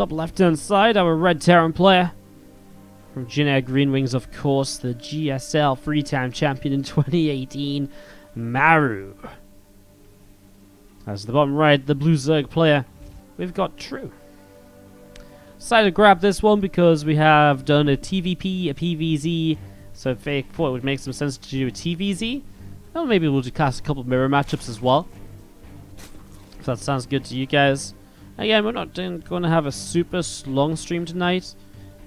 Top left-hand side, our Red Terran player. From Jin Green Wings, of course, the GSL 3-time champion in 2018, Maru. As the bottom right, the Blue Zerg player, we've got True. Decided to grab this one because we have done a TVP, a PvZ, so I thought it would make some sense to do a TvZ. Well, maybe we'll just cast a couple of mirror matchups as well, if that sounds good to you guys. Again, we're not going to have a super long stream tonight.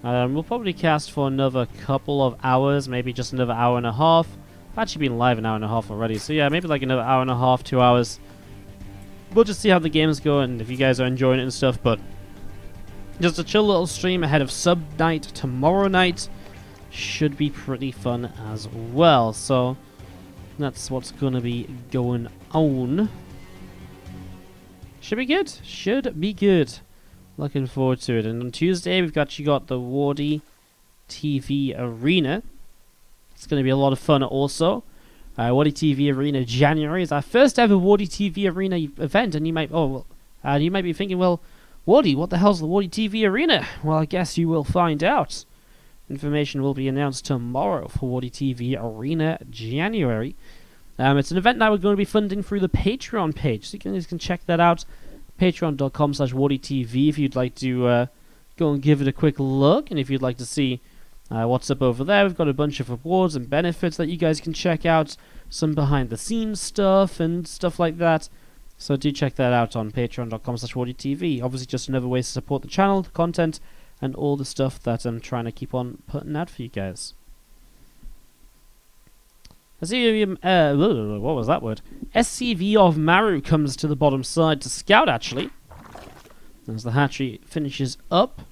We'll probably cast for another couple of hours, maybe just another hour and a half. I've actually been live an hour and a half already, so yeah, maybe like another hour and a half, 2 hours. We'll just see how the games go and if you guys are enjoying it and stuff, but just a chill little stream ahead of sub night tomorrow night. Should be pretty fun as well, so that's what's going to be going on. Should be good. Should be good. Looking forward to it. And on Tuesday, we've actually got the WardiTV Arena. It's going to be a lot of fun also. WardiTV Arena January is our first ever WardiTV Arena event, and you might be thinking, well, Wardy, what the hell's the WardiTV Arena? Well, I guess you will find out. Information will be announced tomorrow for WardiTV Arena January. It's an event that we're going to be funding through the Patreon page, so you guys can check that out. Patreon.com/WardiTV if you'd like to go and give it a quick look, and if you'd like to see what's up over there, we've got a bunch of rewards and benefits that you guys can check out, some behind the scenes stuff and stuff like that, so do check that out on patreon.com/WardiTV. Obviously just another way to support the channel, the content, and all the stuff that I'm trying to keep on putting out for you guys. I see, what was that word? SCV of Maru comes to the bottom side to scout, actually. As the hatchery finishes up.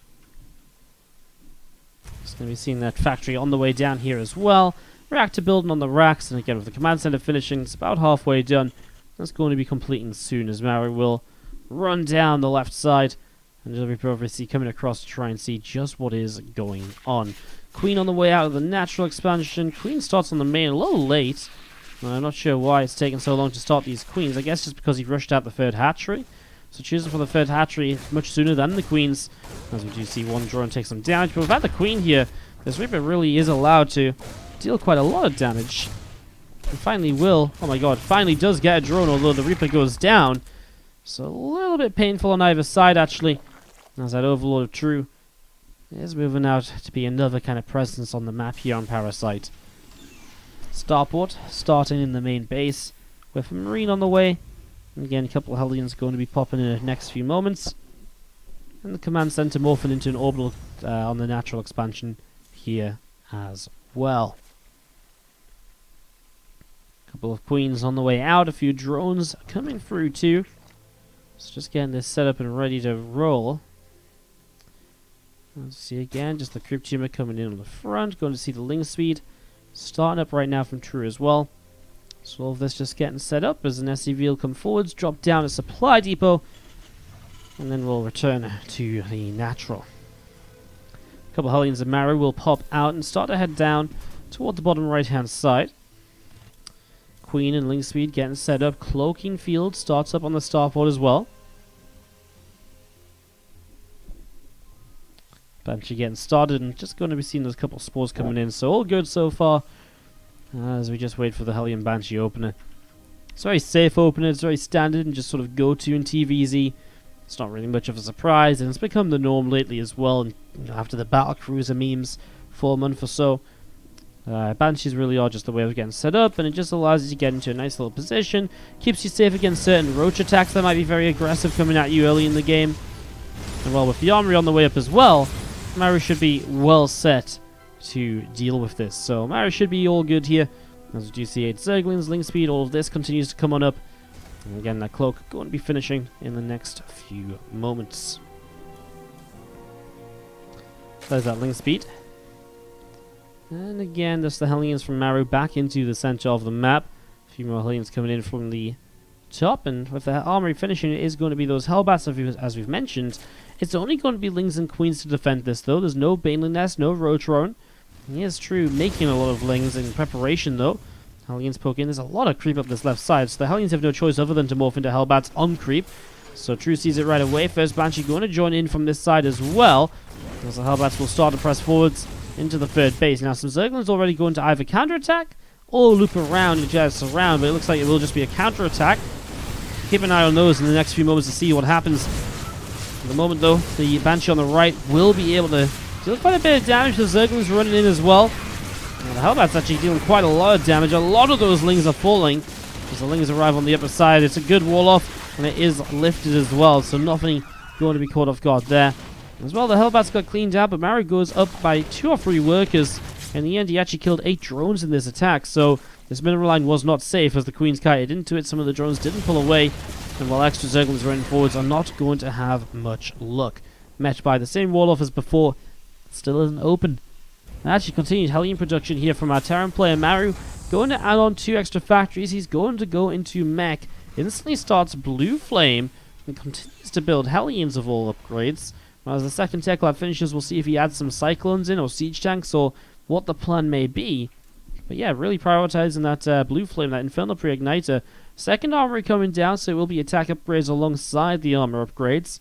It's going to be seeing that factory on the way down here as well. Reactor building on the racks, and again with the command center finishing, it's about halfway done. That's going to be completing soon as Maru will run down the left side. And you'll be obviously coming across to try and see just what is going on. Queen on the way out of the natural expansion. Queen starts on the main a little late. I'm not sure why it's taken so long to start these queens. I guess just because he rushed out the third hatchery. So choosing for the third hatchery much sooner than the queens. As we do see one drone take some damage. But without the queen here, this Reaper really is allowed to deal quite a lot of damage. And finally finally does get a drone, although the Reaper goes down. So a little bit painful on either side, actually. As that Overlord of True is moving out to be another kind of presence on the map here on Parasite. Starport starting in the main base with a Marine on the way. And again, a couple of Hellions going to be popping in the next few moments. And the command center morphing into an orbital on the natural expansion here as well. A couple of Queens on the way out, a few drones coming through too. So just getting this set up and ready to roll. Let's see again, just the Crypt Tumor coming in on the front. Going to see the Ling Speed starting up right now from True as well. So all of this just getting set up as an SCV will come forwards, drop down a supply depot, and then we'll return to the natural. A couple of Hellions of Maru will pop out and start to head down toward the bottom right hand side. Queen and Ling Speed getting set up. Cloaking Field starts up on the starport as well. Banshee getting started and just going to be seeing those couple of spores coming in. So all good so far as we just wait for the Hellion Banshee opener. It's a very safe opener. It's very standard and just sort of go-to in TvZ. It's not really much of a surprise, and it's become the norm lately as well. And after the Battlecruiser memes for a month or so, Banshees really are just the way of getting set up, and it just allows you to get into a nice little position. Keeps you safe against certain roach attacks that might be very aggressive coming at you early in the game. And well, with the armory on the way up as well, Maru should be well set to deal with this. So Maru should be all good here. As we do see 8 Zerglings, Ling Speed, all of this continues to come on up. And again, that cloak going to be finishing in the next few moments. There's that Ling Speed. And again, just the Hellions from Maru back into the center of the map. A few more Hellions coming in from the top, and with the armory finishing, it is going to be those Hellbats as we've mentioned. It's only going to be Lings and Queens to defend this, though. There's no Baneling Nest, no Rotorone. He is True making a lot of Lings in preparation, though. Hellions poke in. There's a lot of creep up this left side, so the Hellions have no choice other than to morph into Hellbats on creep. So True sees it right away. First Banshee going to join in from this side as well, as the Hellbats will start to press forwards into the third base. Now some Zerglings already going to either counterattack or loop around and just surround, but it looks like it will just be a counterattack. Keep an eye on those in the next few moments to see what happens. At the moment though, the Banshee on the right will be able to deal quite a bit of damage to the Zerglings running in as well. And the Hellbats actually dealing quite a lot of damage. A lot of those Lings are falling as the Lings arrive on the upper side. It's a good wall off, and it is lifted as well, so nothing going to be caught off guard there. As well, the Hellbats got cleaned out, but Maru goes up by 2 or 3 workers. In the end, he actually killed 8 drones in this attack, so this mineral line was not safe as the Queens kited into it. Some of the drones didn't pull away, and while extra Zerglings running forwards are not going to have much luck. Met by the same wall-off as before, still isn't open. And actually continued Hellion production here from our Terran player Maru. Going to add on 2 extra factories. He's going to go into mech. Instantly starts Blue Flame and continues to build Hellions of all upgrades. As the second Tech Lab finishes, we'll see if he adds some Cyclones in or Siege Tanks or what the plan may be. But yeah, really prioritizing that Blue Flame, that Infernal Pre-Igniter. Second armory coming down, so it will be attack upgrades alongside the armor upgrades.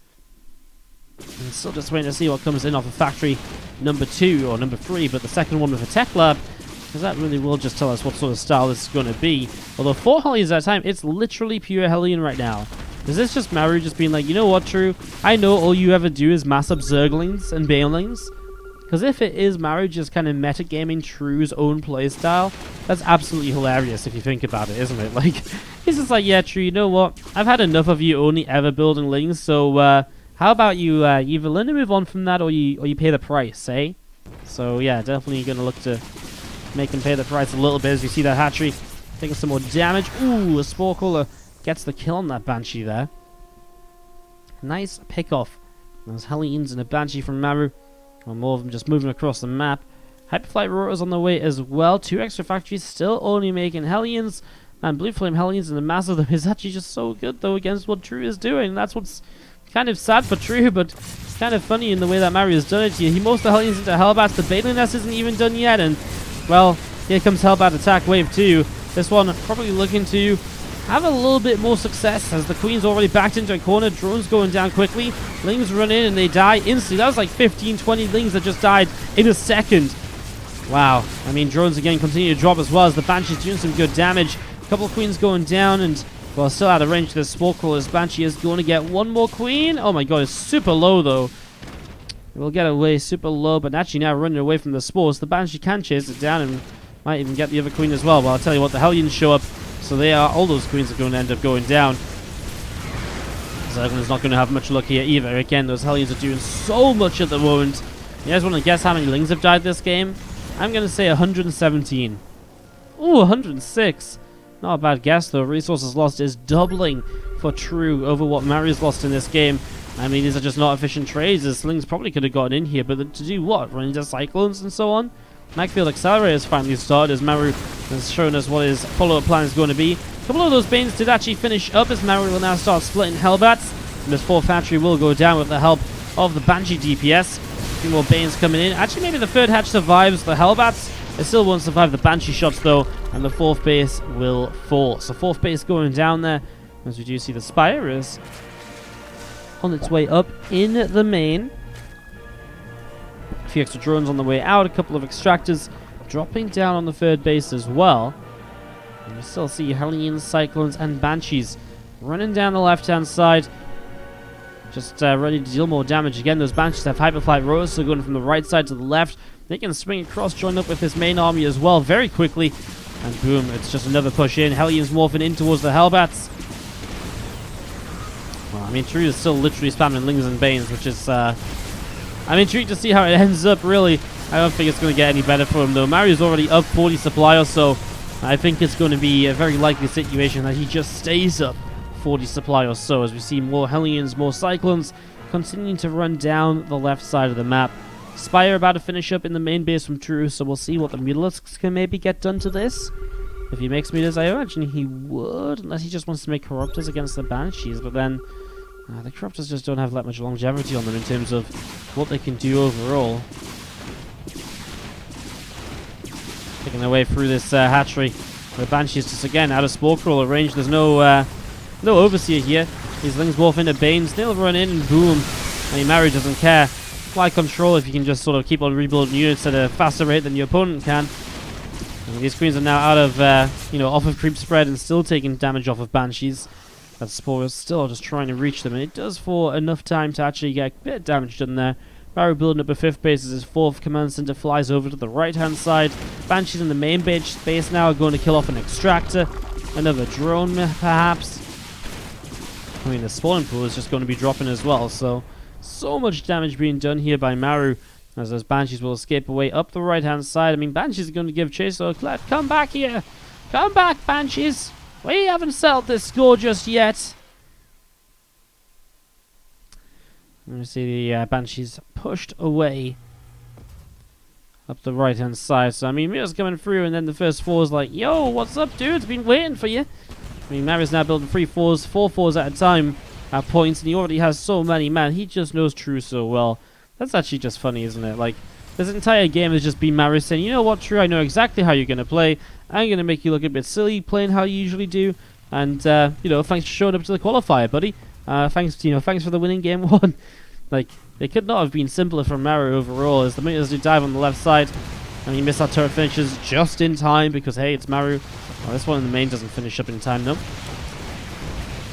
And still just waiting to see what comes in off of factory number 2 or number 3, but the second one with a Tech Lab, because that really will just tell us what sort of style this is going to be. Although 4 Hellions at a time, it's literally pure Hellion right now. Is this just Maru just being like, you know what, True? I know all you ever do is mass up Zerglings and Banelings. Because if it is Maru just kind of metagaming True's own playstyle, that's absolutely hilarious if you think about it, isn't it? Like, he's just like, yeah, True, you know what? I've had enough of you only ever building Lings, so how about you either learn to move on from that or you pay the price, eh? So yeah, definitely going to look to make him pay the price a little bit as you see that hatchery taking some more damage. Ooh, a Spore Crawler gets the kill on that Banshee there. Nice pick off. There's Hellions and a Banshee from Maru. Or more of them just moving across the map. Hyperflight Rotors on the way as well. 2 extra factories still only making Hellions. And Blue Flame Hellions, and the mass of them is actually just so good though against what True is doing. That's what's kind of sad for True, but kind of funny in the way that Maru has done it here. He most the Hellions into Hellbats. The Baneling Nest isn't even done yet, and well, here comes Hellbat attack wave 2. This one probably looking to have a little bit more success as the Queen's already backed into a corner. Drones going down quickly. Lings run in and they die instantly. That was like 15, 20 Lings that just died in a second. Wow. I mean, drones again continue to drop as well as the Banshee's doing some good damage. A couple of Queens going down and, well, still out of range. The Spore Crawler's Banshee is going to get one more Queen. Oh my god, it's super low though. We'll get away super low, but actually now running away from the spores. The Banshee can chase it down and might even get the other Queen as well. But I'll tell you what, the Hellions show up. So all those Queens are going to end up going down. Zergling's not going to have much luck here either. Again, those Hellions are doing so much at the moment. You guys want to guess how many Lings have died this game? I'm going to say 117. Ooh, 106. Not a bad guess though. Resources lost is doubling for True over what Maru's lost in this game. I mean, these are just not efficient trades. The Slings probably could have gotten in here, but to do what? Run into Cyclones and so on? Macfield Accelerator has finally started as Maru has shown us what his follow-up plan is going to be. A couple of those Banes did actually finish up as Maru will now start splitting Hellbats. And this 4th factory will go down with the help of the Banshee DPS. A few more Banes coming in. Actually, maybe the 3rd hatch survives the Hellbats. It still won't survive the Banshee shots though, and the 4th base will fall. So 4th base going down there, as we do see the Spire is on its way up in the main. A few extra drones on the way out, a couple of extractors dropping down on the 3rd base as well. And you still see Hellions, Cyclones, and Banshees running down the left-hand side. Just ready to deal more damage. Again, those Banshees have Hyperflight Rotors, so going from the right side to the left. They can swing across, join up with this main army as well very quickly. And boom, it's just another push in. Hellions morphing in towards the Hellbats. Well, I mean, True is still literally spamming Lings and Banes, which is... I'm intrigued to see how it ends up, really. I don't think it's going to get any better for him, though. Maru's already up 40 supply or so. I think it's going to be a very likely situation that he just stays up 40 supply or so, as we see more Hellions, more Cyclones continuing to run down the left side of the map. Spire about to finish up in the main base from True, so we'll see what the Mutalisks can maybe get done to this. If he makes meters, I imagine he would, unless he just wants to make Corruptors against the Banshees, but then... the Corruptors just don't have that much longevity on them in terms of what they can do overall. Taking their way through this hatchery. The Banshees just again out of Spore Crawler range. There's no Overseer here. These Lings morph into Banes. They'll run in and boom. I mean, Maru doesn't care. Fly control if you can just sort of keep on rebuilding units at a faster rate than your opponent can. And these queens are now out of, off of creep spread and still taking damage off of Banshees. That Spore is still just trying to reach them, and it does for enough time to actually get a bit of damage done there. Maru building up a 5th base as his 4th command center flies over to the right-hand side. Banshees in the main base space now are going to kill off an extractor. Another drone, perhaps. I mean, the spawning pool is just going to be dropping as well, so much damage being done here by Maru, as those Banshees will escape away up the right-hand side. I mean, Banshees are going to give chase, so come back here! Come back, Banshees! We haven't settled this score just yet. You see the Banshees pushed away up the right-hand side. So, I mean, Mira's coming through, and then the first 4 is like, yo, what's up, dude? Been waiting for you. I mean, Maru's now building 3 4s, 4 4s at a time at points, and he already has so many. Man, he just knows True so well. That's actually just funny, isn't it? Like, this entire game has just been Maru saying, you know what, True, I know exactly how you're going to play. I'm going to make you look a bit silly playing how you usually do. And, thanks for showing up to the qualifier, buddy. Thanks for the winning game 1. Like, it could not have been simpler for Maru overall, as the minutes do dive on the left side. And he missed that turret finishes just in time because, hey, it's Maru. Well, this one in the main doesn't finish up in time, no.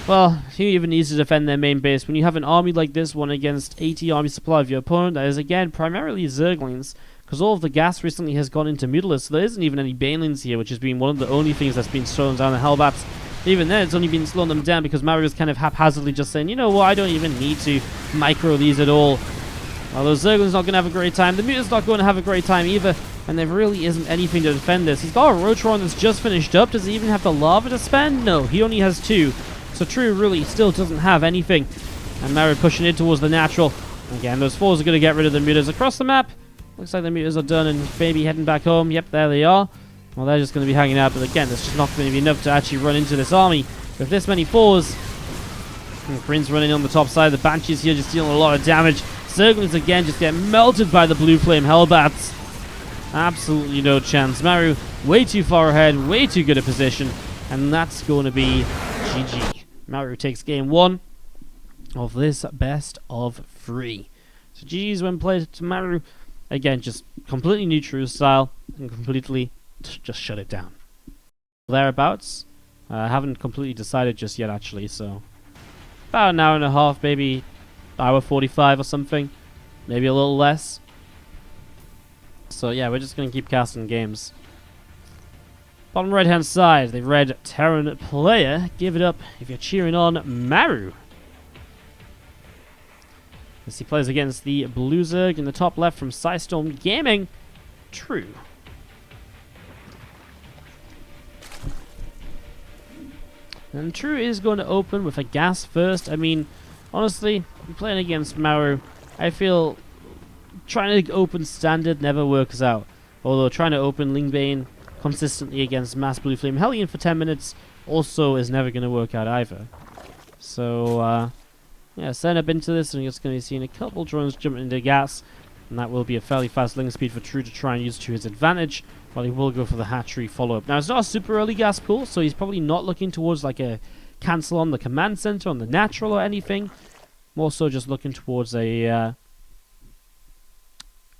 Well, who even needs to defend their main base when you have an army like this one against 80 army supply of your opponent that is, again, primarily Zerglings, because all of the gas recently has gone into Mutilas, so there isn't even any Banelings here, which has been one of the only things that's been slowing down the Hellbats. Even then, it's only been slowing them down because Maru is kind of haphazardly just saying, you know what, I don't even need to micro these at all. Well, those Zerglings not going to have a great time. The Muta's not going to have a great time either. And there really isn't anything to defend this. He's got a Rotron that's just finished up. Does he even have the lava to spend? No, he only has 2. So True really still doesn't have anything. And Maru pushing in towards the natural. Again, those 4s are going to get rid of the Mutas across the map. Looks like the Mutas are done and maybe heading back home. Yep, there they are. Well, they're just going to be hanging out. But again, there's just not going to be enough to actually run into this army. With this many 4s. And Prince running on the top side. The Banshees here just dealing a lot of damage. Zerglings again just get melted by the Blue Flame Hellbats. Absolutely no chance. Maru way too far ahead, way too good a position, and that's going to be GG. Maru takes game 1 of this best of 3. So GG's when played to Maru. Again, just completely new True style and completely just shut it down. Thereabouts. I haven't completely decided just yet, actually, so about an hour and a half, maybe hour 45 or something, maybe a little less. So yeah, we're just going to keep casting games. Bottom right hand side, the red Terran player. Give it up if you're cheering on Maru. As he plays against the blue Zerg in the top left from Psystorm Gaming. True. And True is going to open with a gas first. I mean, honestly, playing against Maru, I feel trying to open standard never works out. Although trying to open Lingbane consistently against Mass Blue Flame Hellion for 10 minutes also is never going to work out either. So, yeah, setting up into this, and you're just going to be seeing a couple drones jumping into gas. And that will be a fairly fast link speed for True to try and use to his advantage, while he will go for the hatchery follow-up. Now, it's not a super early gas pool, so he's probably not looking towards like a cancel on the command center, on the natural or anything. More so just looking towards a,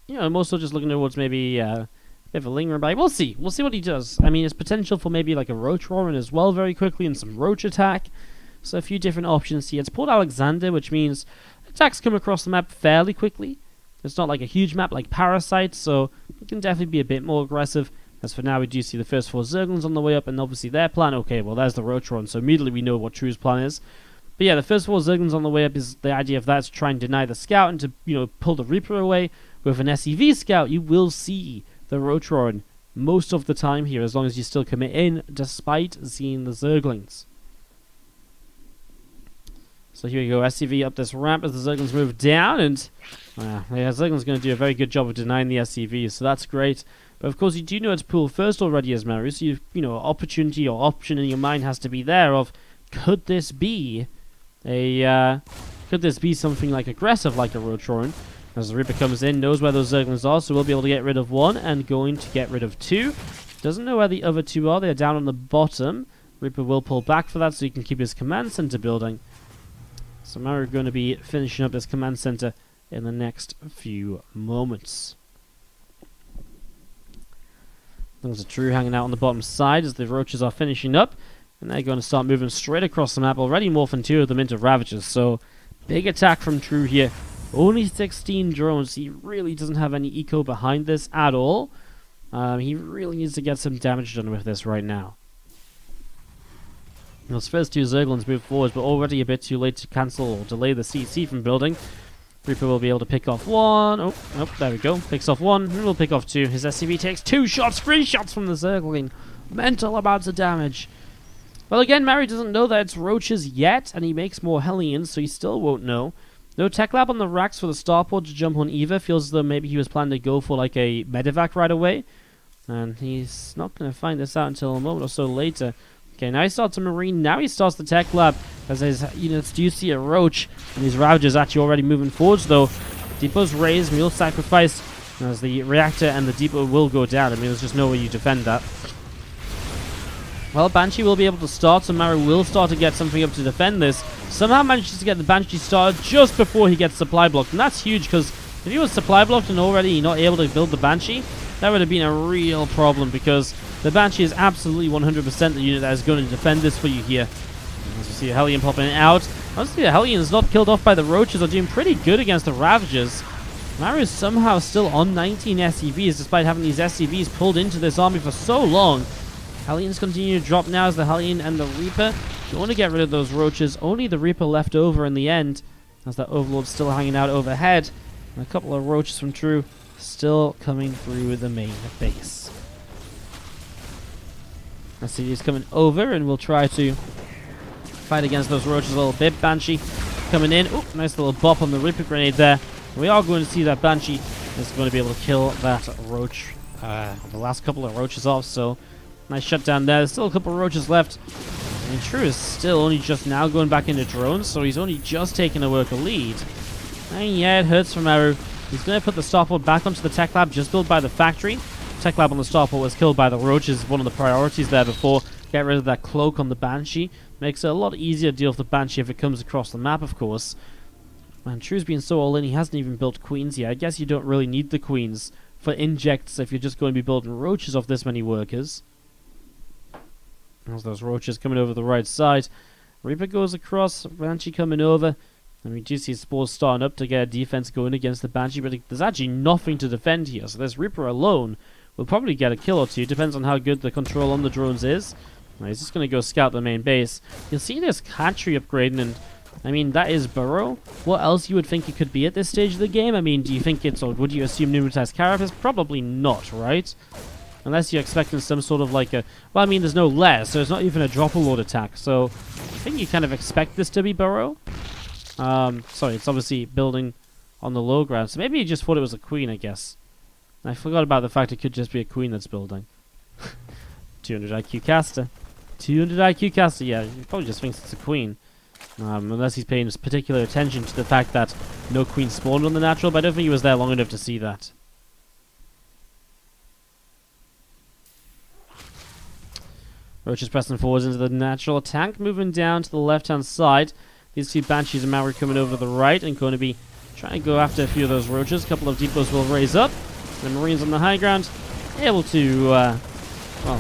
more so just looking towards maybe a bit of a lingering bite. We'll see. We'll see what he does. I mean, there's potential for maybe like a Roach Roaring as well very quickly and some Roach attack. So a few different options here. It's pulled Alexander, which means attacks come across the map fairly quickly. It's not like a huge map like Parasite, so it can definitely be a bit more aggressive. As for now, we do see the first 4 Zerglings on the way up, and obviously their plan. Okay, well, there's the Roach Run, so immediately we know what True's plan is. But yeah, the first 4 Zerglings on the way up is the idea of that to try and deny the Scout and to, pull the Reaper away. With an SEV Scout, you will see the Roach Run most of the time here, as long as you still commit in, despite seeing the Zerglings. So here we go, SCV up this ramp as the Zerglings move down, and Zergling's going to do a very good job of denying the SCVs, so that's great. But of course, you do know it's pull first already as Maru, so opportunity or option in your mind has to be there of, could this be something like aggressive like a Roach Roaring? As the Reaper comes in, knows where those Zerglings are, so we'll be able to get rid of 1 and going to get rid of 2. Doesn't know where the other 2 are, they're down on the bottom. Reaper will pull back for that so he can keep his command center building. So Maru going to be finishing up this command center in the next few moments. There's a True hanging out on the bottom side as the roaches are finishing up, and they're going to start moving straight across the map, already morphing 2 of them into Ravagers. So big attack from True here. Only 16 drones. He really doesn't have any eco behind this at all. He really needs to get some damage done with this right now. Those first 2 Zerglings move forward, but already a bit too late to cancel or delay the CC from building. Reaper will be able to pick off 1. Oh, there we go. Picks off 1, and will pick off 2. His SCV takes 2 shots, 3 shots from the Zergling. Mental amounts of damage. Well, again, Maru doesn't know that it's roaches yet, and he makes more Hellions, so he still won't know. No tech lab on the racks for the starport to jump on either. Feels as though maybe he was planning to go for like a medevac right away. And he's not going to find this out until a moment or so later. Okay, now he starts a Marine. Now he starts the tech lab as his units do see a roach. And these Ravagers actually already moving forwards though. Depot's raised, mule sacrificed. As the reactor and the depot will go down. I mean, there's just no way you defend that. Well, Banshee will be able to start, so Maru will start to get something up to defend this. Somehow manages to get the Banshee started just before he gets supply blocked. And that's huge, because if he was supply blocked and already not able to build the Banshee, that would have been a real problem, because the Banshee is absolutely 100% the unit that is going to defend this for you here. As you see a Hellion popping out. Honestly, the Hellion is not killed off by the Roaches, are doing pretty good against the Ravagers. Maru is somehow still on 19 SCVs, despite having these SCVs pulled into this army for so long. Hellions continue to drop now as the Hellion and the Reaper going to get rid of those Roaches. Only the Reaper left over in the end, as that Overlord's still hanging out overhead. And a couple of Roaches from True still coming through the main base. I see he's coming over, and we'll try to fight against those Roaches a little bit. Banshee coming in. Ooh, nice little bop on the Reaper grenade there. We are going to see that Banshee is going to be able to kill that Roach. The last couple of Roaches off, so nice shutdown there. There's still a couple of Roaches left. And True is still only just now going back into drones, so he's only just taking a worker lead. And yeah, it hurts for Maru. He's going to put the starport back onto the tech lab just built by the factory. Tech lab on the starport was killed by the Roaches, one of the priorities there before. Get rid of that cloak on the Banshee. Makes it a lot easier to deal with the Banshee if it comes across the map, of course. Man, True's been so all in, he hasn't even built Queens yet. I guess you don't really need the Queens for injects if you're just going to be building Roaches off this many workers. There's those Roaches coming over the right side. Reaper goes across, Banshee coming over. And we do see Spores starting up to get a defense going against the Banshee, but there's actually nothing to defend here. So this Reaper alone will probably get a kill or two. Depends on how good the control on the drones is. Now, he's just going to go scout the main base. You'll see this hatchery upgrading, and I mean, that is Burrow. What else you would think it could be at this stage of the game? I mean, do you think it's, or would you assume pneumatized Carapace? Probably not, right? Unless you're expecting some sort of like a... Well, I mean, there's no less, so it's not even a drop-a-load attack. So, I think you kind of expect this to be Burrow. Sorry, it's obviously building on the low ground. So maybe you just thought it was a queen, I guess. I forgot about the fact it could just be a queen that's building. 200 IQ caster. 200 IQ caster, yeah. He probably just thinks it's a queen. Unless he's paying particular attention to the fact that no queen spawned on the natural, but I don't think he was there long enough to see that. Roach is pressing forwards into the natural. Tank moving down to the left-hand side. These two Banshees and Maru coming over to the right and going to be trying to go after a few of those Roaches. A couple of depots will raise up. The Marines on the high ground able to, well,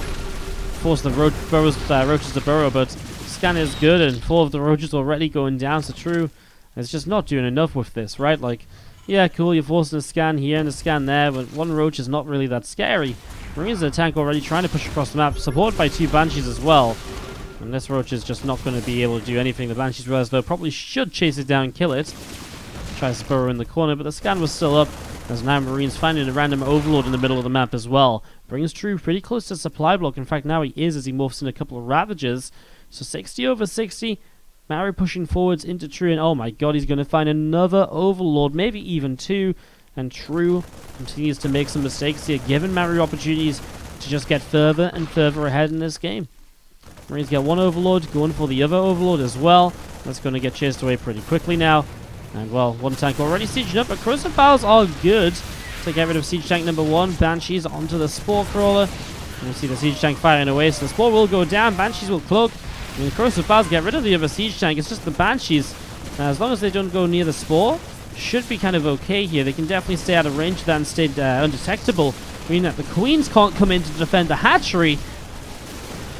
force the Roaches to burrow, but scan is good, and 4 of the Roaches already going down, so True is just not doing enough with this, right? Like, yeah, cool, you're forcing a scan here and a scan there, but 1 Roach is not really that scary. Marines in the tank already trying to push across the map, supported by 2 Banshees as well. And this Roach is just not going to be able to do anything. The Banshees realize, though, probably should chase it down and kill it. Tries to burrow in the corner, but the scan was still up. There's now Marines finding a random Overlord in the middle of the map as well. Brings True pretty close to supply block. In fact, now he is as he morphs in a couple of Ravagers. So 60 over 60. Maru pushing forwards into True, and oh my god, he's going to find another Overlord, maybe even 2. And True continues to make some mistakes here, giving Maru opportunities to just get further and further ahead in this game. Marines get 1 Overlord, going for the other Overlord as well. That's going to get chased away pretty quickly now. And well, 1 tank already sieged up, but corrosive files are good to get rid of siege tank number 1. Banshees onto the Spore Crawler. And you see the siege tank firing away, so the Spore will go down. Banshees will cloak. And the corrosive files get rid of the other siege tank. It's just the Banshees Now, as long as they don't go near the spore, should be kind of okay here. They can definitely stay out of range of that and stay undetectable, meaning that the queens can't come in to defend the hatchery.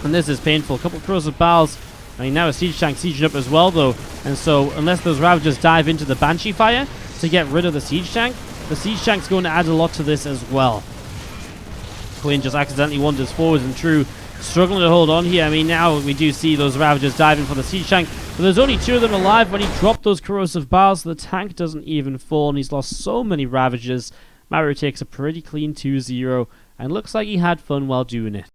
And this is painful. A couple of corrosive bowels. I mean, now a siege tank sieging up as well, though. And so, unless those Ravagers dive into the Banshee fire to get rid of the siege tank's going to add a lot to this as well. Queen just accidentally wanders forwards, and True struggling to hold on here. I mean, now we do see those Ravagers diving for the siege tank, but there's only 2 of them alive when he dropped those corrosive bowels, so the tank doesn't even fall, and he's lost so many Ravagers. Maru takes a pretty clean 2-0, and looks like he had fun while doing it.